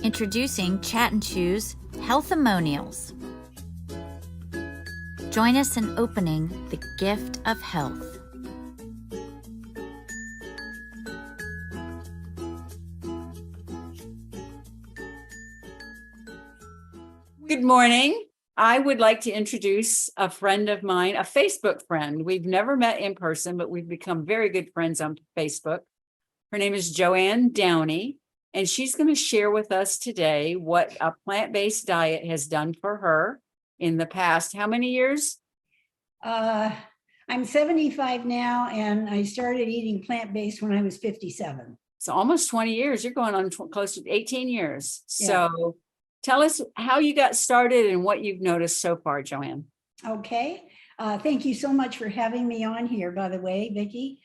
Introducing Chat and Choose Healthimonials. Join us in opening the gift of health. Good morning. I would like to introduce a friend of mine, a Facebook friend. We've never met in person, but we've become very good friends on Facebook. Her name is JoAnn Downey, and she's going to share with us today what a plant-based diet has done for her in the past. How many years? I'm 75 now, and I started eating plant-based when I was 57. So almost 20 years. You're going on close to 18 years. Yeah. So tell us how you got started and what you've noticed so far, JoAnn. Okay. Thank you so much for having me on here, by the way, Vicki.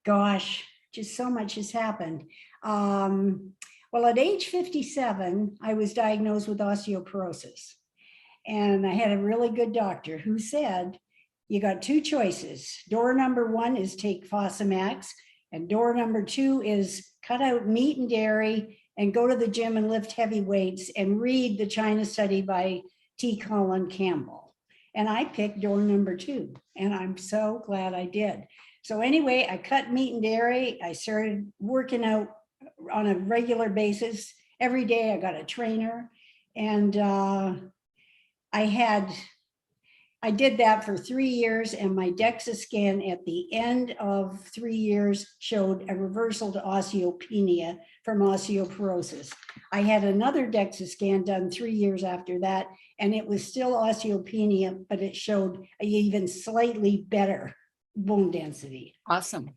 Gosh, just so much has happened. Well, at age 57, I was diagnosed with osteoporosis. And I had a really good doctor who said, you got two choices. Door number one is take Fosamax, and door number two is cut out meat and dairy and go to the gym and lift heavy weights and read the China Study by T. Colin Campbell. And I picked door number two, and I'm so glad I did. So anyway, I cut meat and dairy. I started working out on a regular basis. Every day I got a trainer, and I did that for 3 years, and my DEXA scan at the end of 3 years showed a reversal to osteopenia from osteoporosis. I had another DEXA scan done 3 years after that, and it was still osteopenia, but it showed an even slightly better bone density. Awesome.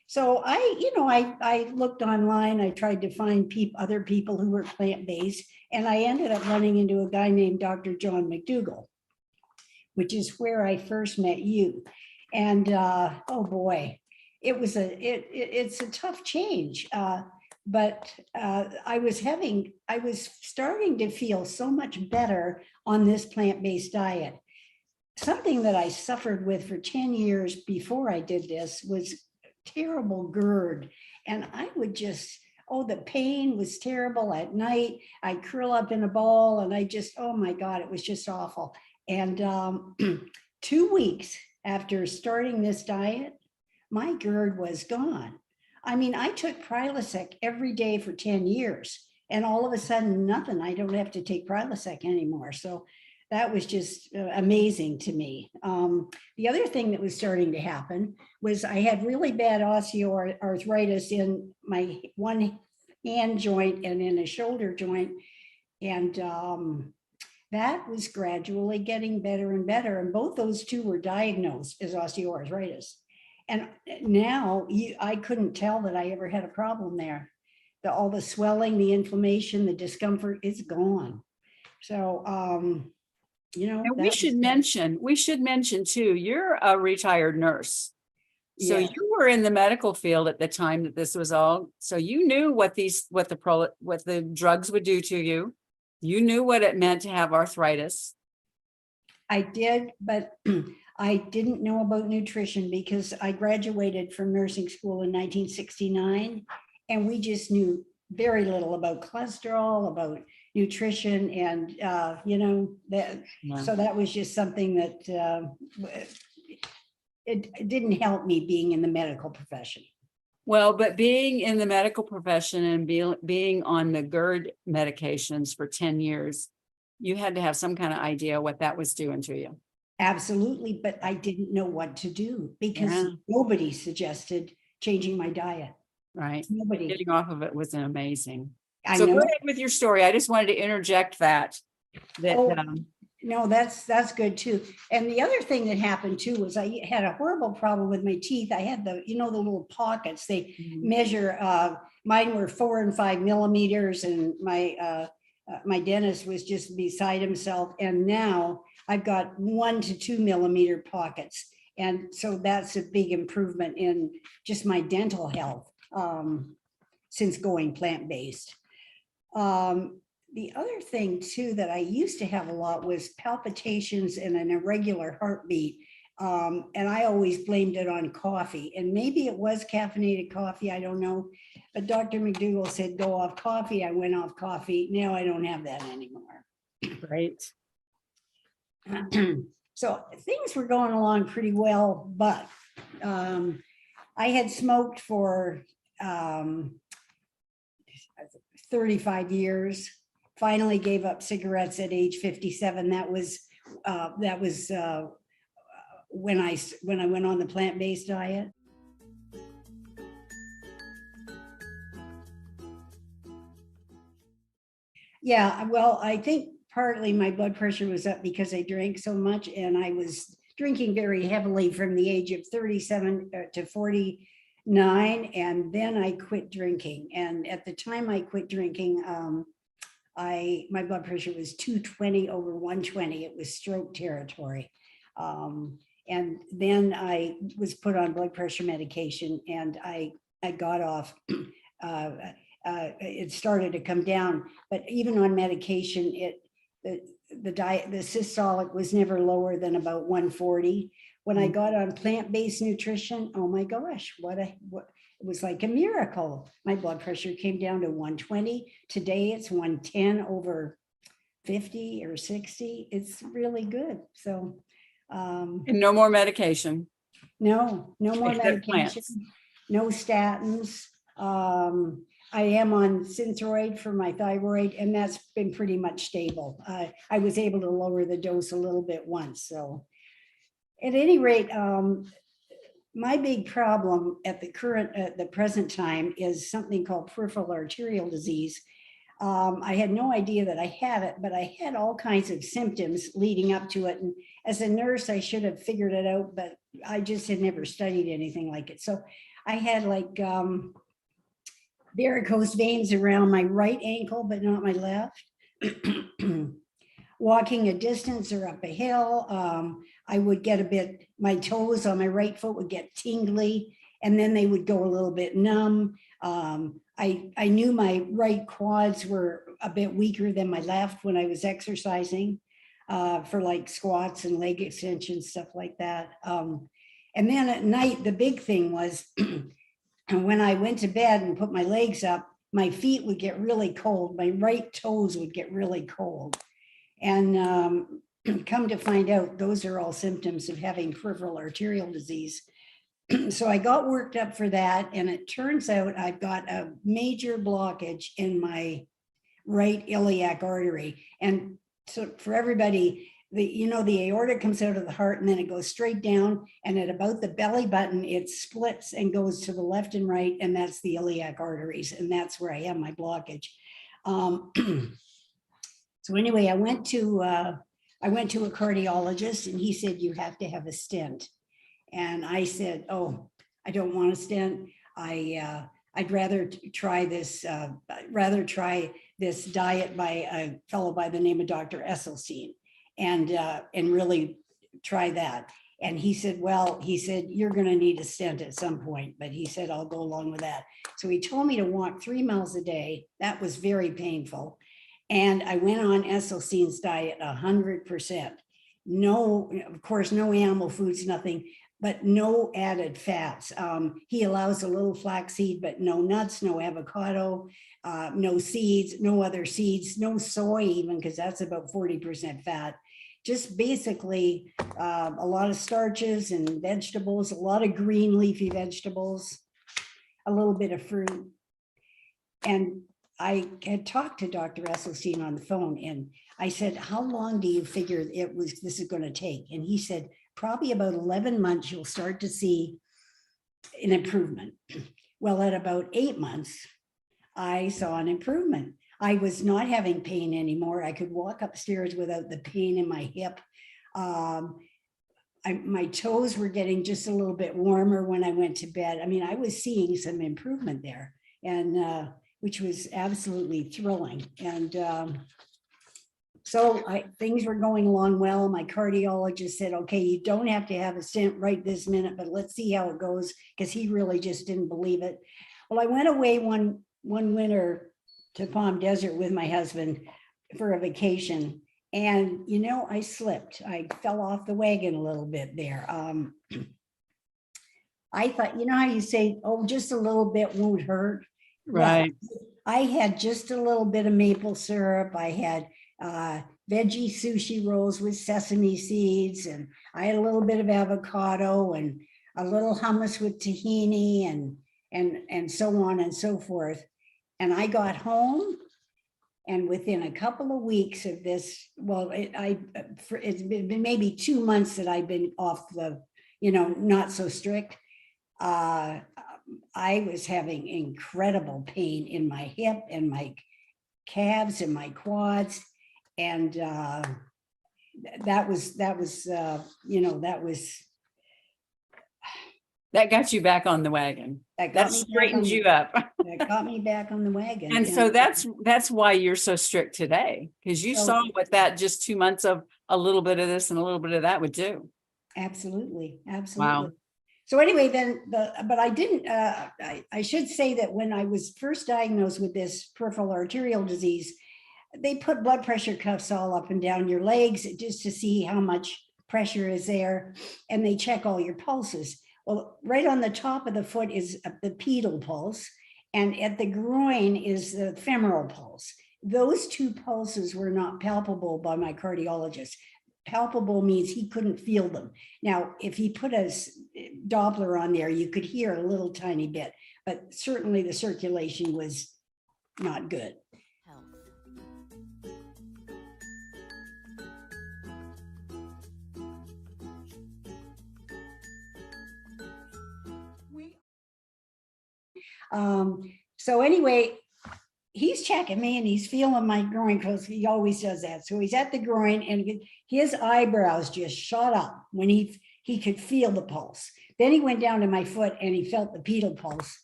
So I looked online. I tried to find other people who were plant-based, and I ended up running into a guy named Dr. John McDougall, which is where I first met you. And oh boy, it's a tough change. But I was starting to feel so much better on this plant-based diet. Something that I suffered with for 10 years before I did this was terrible GERD. And I would just, the pain was terrible at night. I'd curl up in a ball and oh my God, it was just awful. And 2 weeks after starting this diet, my GERD was gone. I mean, I took Prilosec every day for 10 years, and all of a sudden, nothing. I don't have to take Prilosec anymore. So that was just amazing to me. The other thing that was starting to happen was I had really bad osteoarthritis in my one hand joint and in a shoulder joint. And that was gradually getting better and better. And both those two were diagnosed as osteoarthritis. And now I couldn't tell that I ever had a problem there. All the swelling, the inflammation, the discomfort is gone. So, and we should mention too, you're a retired nurse. So Yeah. you were in the medical field at the time that this was all. So you knew what the drugs would do to you. You knew what it meant to have arthritis. I did, but I didn't know about nutrition because I graduated from nursing school in 1969, and we just knew very little about cholesterol, about nutrition, and that. Yeah. So that was just something that it didn't help me being in the medical profession. Well, but being in the medical profession and being on the GERD medications for 10 years, you had to have some kind of idea what that was doing to you. Absolutely, but I didn't know what to do because nobody suggested changing my diet. Right. Nobody. Getting off of it was amazing. I so know. Go ahead with your story. I just wanted to interject that. No, that's good too. And the other thing that happened too was I had a horrible problem with my teeth. I had the little pockets. They measure. Mine were 4 and 5 millimeters, and my dentist was just beside himself. And now I've got 1 to 2 millimeter pockets, and so that's a big improvement in just my dental health since going plant-based. The other thing too that I used to have a lot was palpitations and an irregular heartbeat And I always blamed it on coffee, and maybe it was caffeinated coffee, I don't know. But Dr. McDougall said, go off coffee. I went off coffee. Now I don't have that anymore. Right. So things were going along pretty well, but I had smoked for 35 years. Finally gave up cigarettes at age 57. That was when I went on the plant-based diet. Yeah, well, I think partly my blood pressure was up because I drank so much, and I was drinking very heavily from the age of 37 to 49, and then I quit drinking. And at the time I quit drinking, my blood pressure was 220 over 120. It was stroke territory. And then I was put on blood pressure medication, and I got off. It started to come down, but even on medication, the systolic was never lower than about 140. When I got on plant-based nutrition, oh my gosh, it was like a miracle. My blood pressure came down to 120. Today it's 110 over 50 or 60. It's really good. So And no more medication. no more Except medication, plants. no statins. I am on Synthroid for my thyroid, and that's been pretty much stable. I was able to lower the dose a little bit once. So at any rate, my big problem at the present time is something called peripheral arterial disease. I had no idea that I had it, but I had all kinds of symptoms leading up to it. And as a nurse, I should have figured it out, but I just had never studied anything like it. So I had like varicose veins around my right ankle, but not my left. Walking a distance or up a hill, I would get my toes on my right foot would get tingly, and then they would go a little bit numb. I knew my right quads were a bit weaker than my left when I was exercising for like squats and leg extensions, stuff like that. And then at night, the big thing was when I went to bed and put my legs up, my feet would get really cold. My right toes would get really cold. And come to find out, those are all symptoms of having peripheral arterial disease. So I got worked up for that, and it turns out I've got a major blockage in my right iliac artery. And so for everybody, the aorta comes out of the heart, and then it goes straight down, and at about the belly button, it splits and goes to the left and right, and that's the iliac arteries, and that's where I have my blockage. So anyway, I went to a cardiologist, and he said, you have to have a stent. And I said, oh, I don't want a stent. I'd rather try this diet by a fellow by the name of Dr. Esselstyn, and really try that. And he said, you're going to need a stent at some point, but he said, I'll go along with that. So he told me to walk 3 miles a day. That was very painful. And I went on Esselstyn's diet 100%. No, of course, no animal foods, nothing, but no added fats. He allows a little flaxseed, but no nuts, no avocado, no seeds, no other seeds, no soy even, because that's about 40% fat. Just basically a lot of starches and vegetables, a lot of green leafy vegetables, a little bit of fruit. And I had talked to Dr. Esselstyn on the phone, and I said, how long do you figure this is going to take? And he said, probably about 11 months, you'll start to see an improvement. Well, at about 8 months, I saw an improvement. I was not having pain anymore. I could walk upstairs without the pain in my hip. My toes were getting just a little bit warmer when I went to bed. I mean, I was seeing some improvement there, and which was absolutely thrilling. And so things were going along well. My cardiologist said, okay, you don't have to have a stent right this minute, but let's see how it goes, because he really just didn't believe it. Well, I went away one winter to Palm Desert with my husband for a vacation. And, you know, I slipped. I fell off the wagon a little bit there. I thought, you know how you say, oh, just a little bit won't hurt? Well, Right. I had just a little bit of maple syrup. I had veggie sushi rolls with sesame seeds, and I had a little bit of avocado and a little hummus with tahini and so on and so forth. And I got home, and within a couple of weeks of this, well, it's been maybe 2 months that I've been off the, you know, not so strict. I was having incredible pain in my hip and my calves and my quads. And that was, you know, That got you back on the wagon. that That got me back straightened on, you up. that got me back on the wagon. And so that's why you're so strict today, because you So- saw what that just 2 months of a little bit of this and a little bit of that would do. Absolutely, Wow. absolutely. So anyway, then but I didn't, I should say that when I was first diagnosed with this peripheral arterial disease, they put blood pressure cuffs all up and down your legs just to see how much pressure is there. And they check all your pulses. Well, right on the top of the foot is the pedal pulse. And at the groin is the femoral pulse. Those two pulses were not palpable by my cardiologist. Palpable means he couldn't feel them. Now, if he put a Doppler on there, you could hear a little tiny bit, but certainly the circulation was not good. Health. So anyway, he's checking me and he's feeling my groin because he always does that. So he's at the groin and his eyebrows just shot up when he could feel the pulse. Then he went down to my foot and he felt the pedal pulse.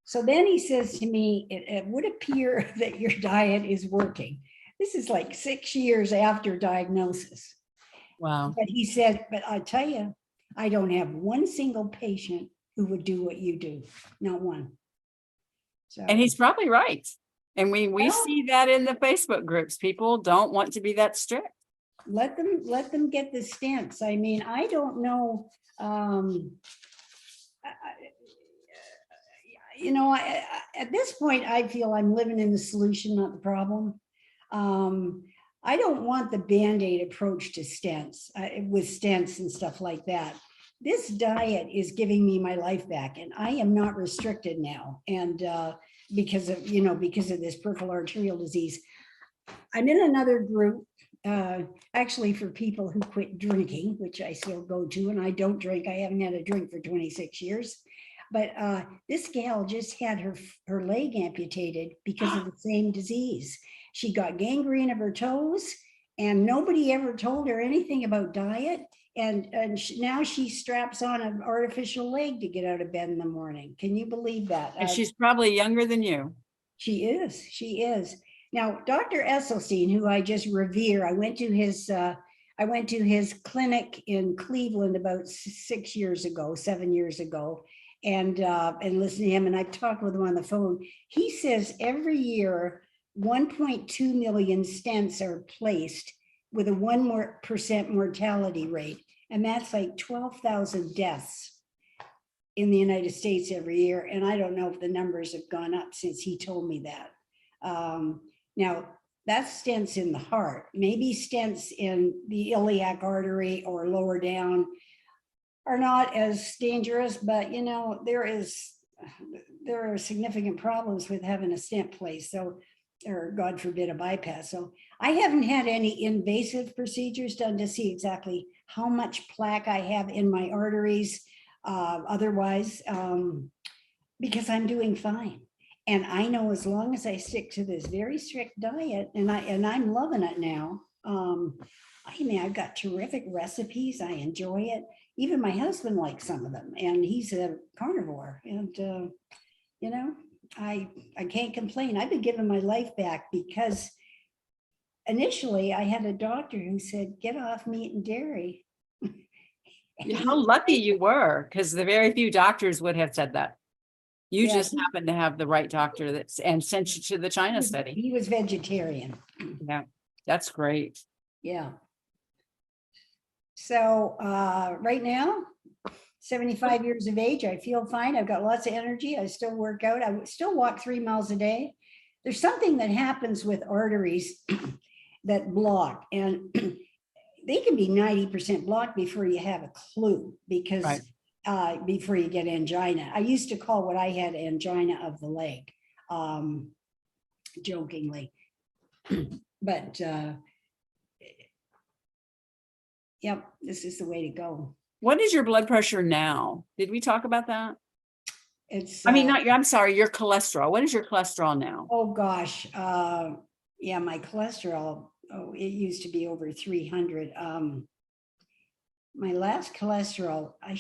So then he says to me, it would appear that your diet is working. This is like 6 years after diagnosis. Wow. But he said, but I tell you, I don't have one single patient who would do what you do, not one. So, And he's probably right. And we Well- see that in the Facebook groups. People don't want to be that strict. let them get the stents. I mean, I don't know. You know, at this point, I feel I'm living in the solution, not the problem. I don't want the Band-Aid approach to stents with stents and stuff like that. This diet is giving me my life back, and I am not restricted now. And because of this peripheral arterial disease, I'm in another group, actually for people who quit drinking, which I still go to, and I don't drink. I haven't had a drink for 26 years. But this gal just had her leg amputated because of the same disease. She got gangrene of her toes, and nobody ever told her anything about diet. And now she straps on an artificial leg to get out of bed in the morning. Can you believe that? And she's probably younger than you. She is. She is. Now, Dr. Esselstyn, who I just revere, I went to his clinic in Cleveland about 7 years ago, and listened to him, and I've talked with him on the phone. He says every year 1.2 million stents are placed with a 1% mortality rate, and that's like 12,000 deaths in the United States every year. And I don't know if the numbers have gone up since he told me that. Now, that's stents in the heart. Maybe stents in the iliac artery or lower down are not as dangerous, but you know, there are significant problems with having a stent placed. So, or God forbid, a bypass. So I haven't had any invasive procedures done to see exactly how much plaque I have in my arteries otherwise, because I'm doing fine. And I know as long as I stick to this very strict diet, and I'm loving it now. I mean, I've got terrific recipes. I enjoy it. Even my husband likes some of them, and he's a carnivore. And you know, I can't complain. I've been giving my life back because initially I had a doctor who said, get off meat and dairy. How lucky you were, because the very few doctors would have said that. You Yeah, just happen to have the right doctor and sent you to the China study. He was vegetarian. Yeah. That's great. Yeah. So right now, 75 years of age, I feel fine. I've got lots of energy. I still work out. I still walk 3 miles a day. There's something that happens with arteries that block, and they can be 90% blocked before you have a clue, because before you get angina. I used to call what I had angina of the leg, jokingly. But yep, this is the way to go. What is your blood pressure now? Did we talk about that? It's I'm sorry, your cholesterol. What is your cholesterol now? oh gosh, yeah, my cholesterol, oh, it used to be over 300. My last cholesterol, I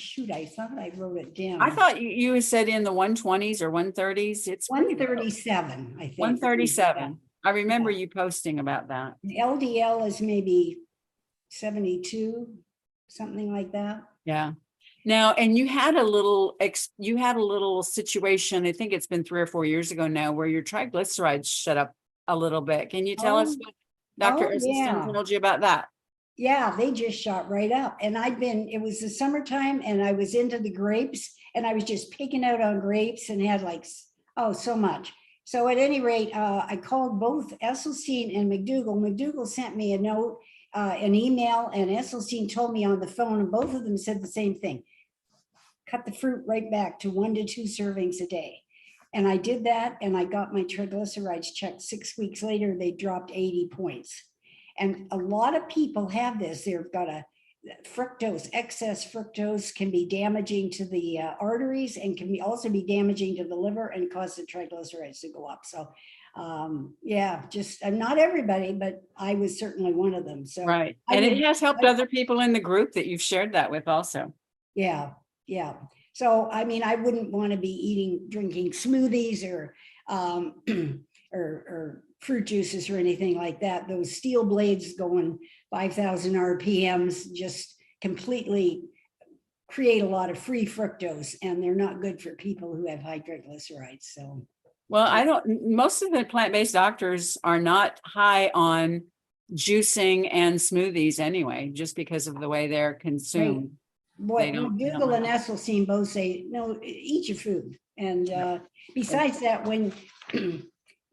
thought I wrote it down. I thought you said in the 120s or 130s. It's 137, I think. 137. I remember you posting about that. The LDL is maybe 72, something like that. Yeah. Now, and you had a little situation, I think it's been 3 or 4 years ago now, where your triglycerides shut up a little bit. Can you tell us what Dr. Esselstyn told you about that? Yeah, they just shot right up. And it was the summertime, and I was into the grapes, and I was just picking out on grapes and had like, oh, so much. So at any rate, I called both Esselstyn and McDougall. McDougall sent me a note, an email, and Esselstyn told me on the phone, and both of them said the same thing. Cut the fruit right back to 1 to 2 servings a day. And I did that, and I got my triglycerides checked. 6 weeks later, they dropped 80 points. And a lot of people have this. They've got fructose, excess fructose can be damaging to the arteries, and can also be damaging to the liver and cause the triglycerides to go up. So yeah, just not everybody, but I was certainly one of them. So right. And it has helped other people in the group that you've shared that with also. Yeah. Yeah. So, I mean, I wouldn't want to be drinking smoothies or or fruit juices or anything like that. Those steel blades going 5,000 RPMs just completely create a lot of free fructose, and they're not good for people who have high triglycerides. So, well, most of the plant-based doctors are not high on juicing and smoothies anyway, just because of the way they're consumed. Right. What McDougall and Esselstyn both say, no, eat your food. And besides that, when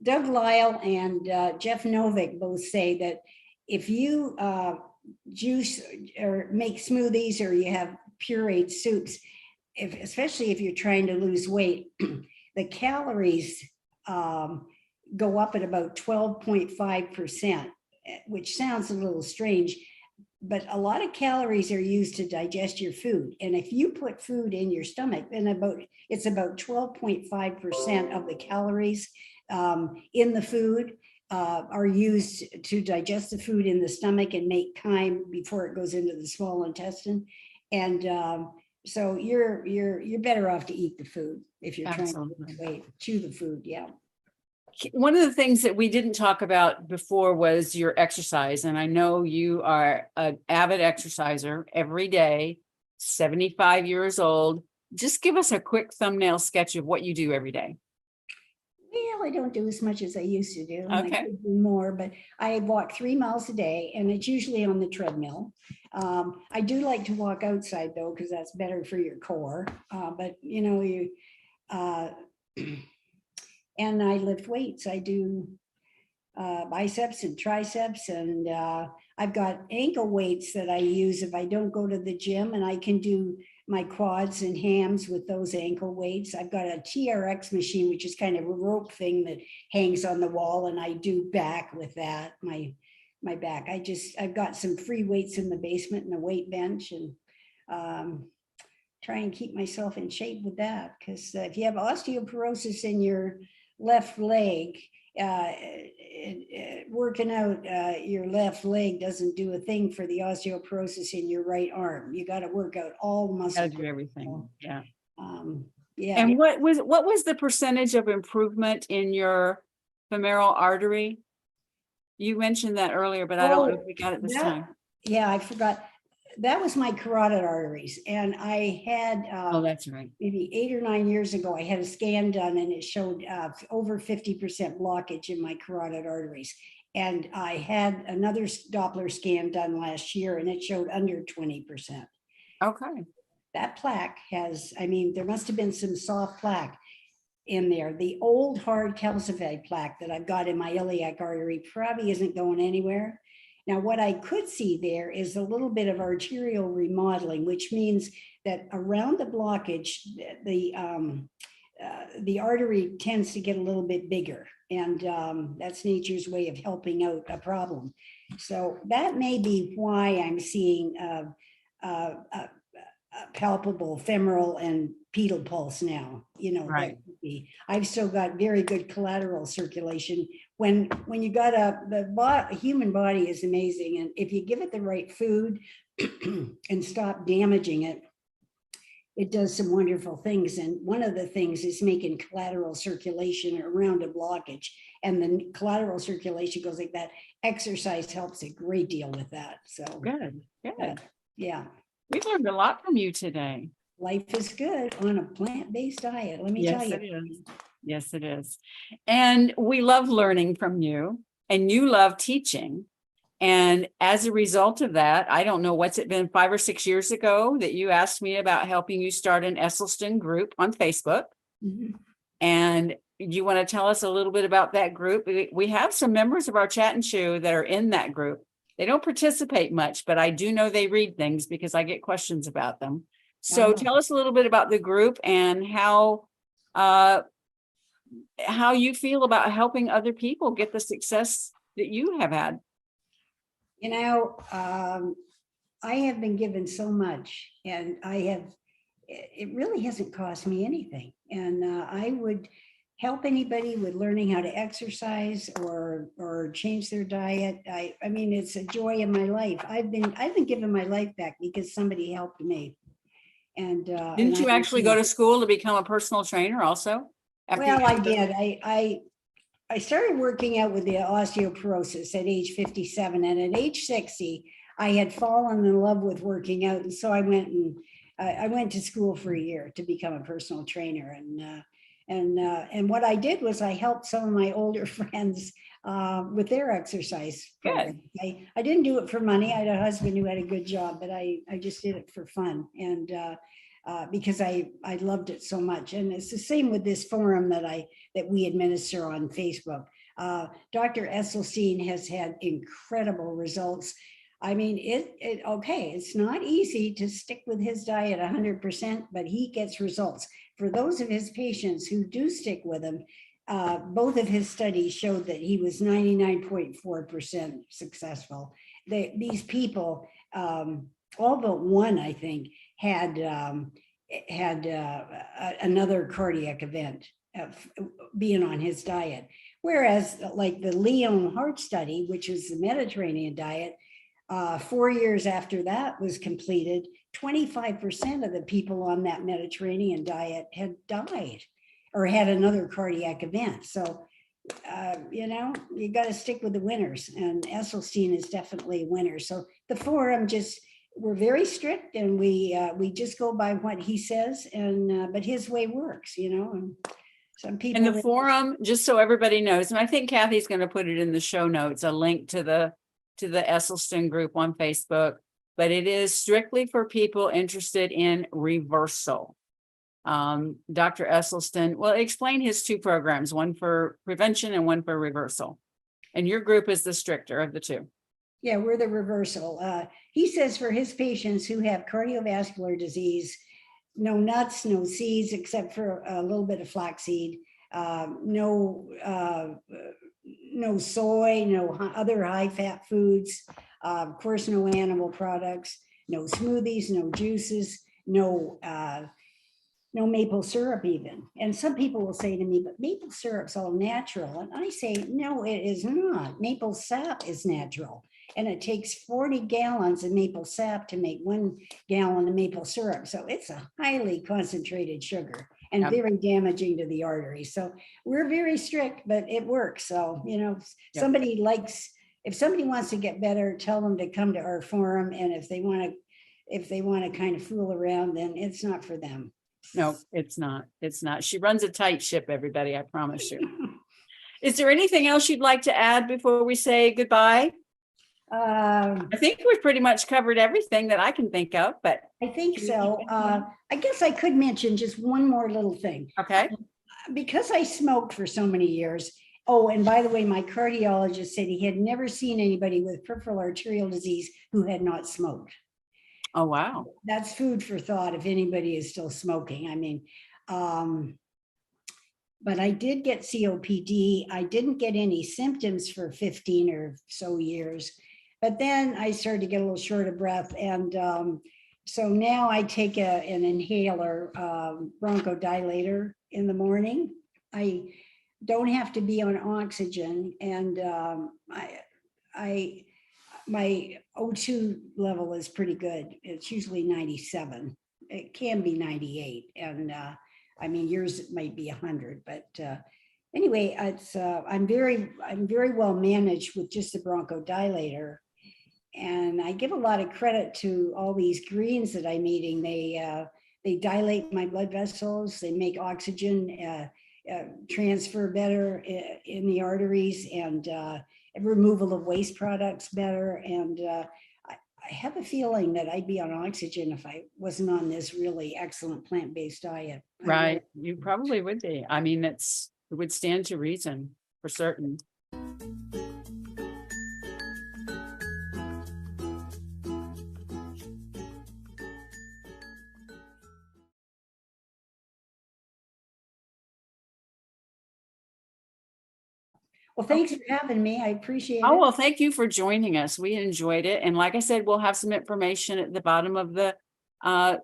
Doug Lyle and Jeff Novick both say that if you juice or make smoothies, or you have pureed soups, especially if you're trying to lose weight, the calories go up at about 12.5%, which sounds a little strange. But a lot of calories are used to digest your food. And if you put food in your stomach, then it's about 12.5% of the calories in the food are used to digest the food in the stomach and make chyme before it goes into the small intestine. And so you're better off to eat the food if you're trying to lose weight. Chew the food. Yeah. One of the things that we didn't talk about before was your exercise. And I know you are an avid exerciser every day, 75 years old. Just give us a quick thumbnail sketch of what you do every day. Well, I don't do as much as I used to do. Okay. I could do more, but I walk 3 miles a day, and it's usually on the treadmill. I do like to walk outside though, because that's better for your core. But you know, and I lift weights. I do biceps and triceps, and I've got ankle weights that I use if I don't go to the gym, and I can do my quads and hams with those ankle weights. I've got a TRX machine, which is kind of a rope thing that hangs on the wall, and I do back with that, my back. I've got some free weights in the basement and a weight bench, and try and keep myself in shape with that, because if you have osteoporosis in your left leg, working out your left leg doesn't do a thing for the osteoporosis in your right arm. You got to work out all the muscles. Got to do everything. Yeah. Yeah. And what was the percentage of improvement in your femoral artery? You mentioned that earlier, but I don't know if we got it this time. Yeah, I forgot. That was my carotid arteries. And I had, oh, that's right, maybe 8 or 9 years ago, I had a scan done, and it showed over 50% blockage in my carotid arteries. And I had another Doppler scan done last year and it showed under 20%. Okay. That plaque has, I mean, there must have been some soft plaque in there. The old hard calcified plaque that I've got in my iliac artery probably isn't going anywhere. Now, what I could see there is a little bit of arterial remodeling, which means that around the blockage, the artery tends to get a little bit bigger, and that's nature's way of helping out a problem. So that may be why I'm seeing palpable femoral and pedal pulse now, you know. Right. That could be. I've still got very good collateral circulation. When you got the human body is amazing, and if you give it the right food and stop damaging it, it does some wonderful things. And one of the things is making collateral circulation around a blockage, and the collateral circulation goes like that. Exercise helps a great deal with that. So Good. Good. yeah. We've learned a lot from you today. Life is good on a plant-based diet, let me tell Yes, you. it is. Yes, it is. And we love learning from you, and you love teaching. And as a result of that, I don't know, what's it been, 5 or 6 years ago that you asked me about helping you start an Esselstyn group on Facebook. Mhm. And you want to tell us a little bit about that group? We have some members of our Chat and Chew that are in that group. They don't participate much, but I do know they read things because I get questions about them. So tell us a little bit about the group and how you feel about helping other people get the success that you have had. You know, I have been given so much, and it really hasn't cost me anything. And I would help anybody with learning how to exercise or change their diet. I mean, it's a joy in my life. I've been giving my life back because somebody helped me. And didn't you actually go to school to become a personal trainer also? Well, I did. I started working out with the osteoporosis at age 57, and at age 60, I had fallen in love with working out, and so I went to school for a year to become a personal trainer. And what I did was I helped some of my older friends with their exercise program. I didn't do it for money. I had a husband who had a good job, but I just did it for fun, and because I loved it so much. And it's the same with this forum that we administer on Facebook. Dr. Esselstyn has had incredible results. I mean, it's not easy to stick with his diet 100%, but he gets results. For those of his patients who do stick with him, both of his studies showed that he was 99.4% successful. These people, all but one, I think, had another cardiac event being on his diet. Whereas like the Lyon heart study, which is the Mediterranean diet, 4 years after that was completed, 25% of the people on that Mediterranean diet had died or had another cardiac event. So, you know, you got to stick with the winners, and Esselstyn is definitely a winner. So the forum we're very strict, and we just go by what he says, and but his way works, you know. And some people. And the forum, just so everybody knows, and I think Kathy's going to put it in the show notes, a link to the Esselstyn group on Facebook, but it is strictly for people interested in reversal. Dr. Esselstyn, well, explain his two programs, one for prevention and one for reversal. And your group is the stricter of the two. Yeah, we're the reversal. He says for his patients who have cardiovascular disease, no nuts, no seeds, except for a little bit of flaxseed, no soy, no other high fat foods, of course, no animal products, no smoothies, no juices, no maple syrup even. And some people will say to me, but maple syrup's all natural. And I say, no, it is not. Maple sap is natural. And it takes 40 gallons of maple sap to make 1 gallon of maple syrup. So it's a highly concentrated sugar and very damaging to the artery. So we're very strict, but it works. So, you know, if somebody wants to get better, tell them to come to our forum. And if they want to kind of fool around, then it's not for them. No, it's not. It's not. She runs a tight ship, everybody, I promise you. Is there anything else you'd like to add before we say goodbye? Um, I think we've pretty much covered everything that I can think of, but I think so. I guess I could mention just one more little thing. okay. Because I smoked for so many years. Oh, and by the way, my cardiologist said he had never seen anybody with peripheral arterial disease who had not smoked. Oh, wow. That's food for thought if anybody is still smoking. I mean, but I did get COPD. I didn't get any symptoms for 15 or so years. But then I started to get a little short of breath. And so now I take an inhaler, bronchodilator in the morning. I don't have to be on oxygen. And my O2 level is pretty good. It's usually 97. It can be 98. And I mean, yours might be 100, but anyway, it's I'm very well managed with just the bronchodilator. And I give a lot of credit to all these greens that I'm eating. They dilate my blood vessels. They make oxygen transfer better in the arteries, and removal of waste products better. And I have a feeling that I'd be on oxygen if I wasn't on this really excellent plant-based diet. Right. You probably would be. I mean, it would stand to reason for certain. Well, thanks for having me. I appreciate Oh, it. well, thank you for joining us. We enjoyed it. And like I said, we'll have some information at the bottom of the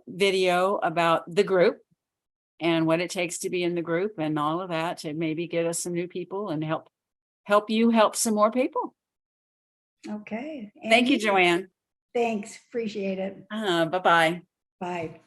video about the group and what it takes to be in the group and all of that to maybe get us some new people and help you help some more people. Okay. Thank you, Andy, JoAnn. thanks. Appreciate it. Bye-bye. Bye.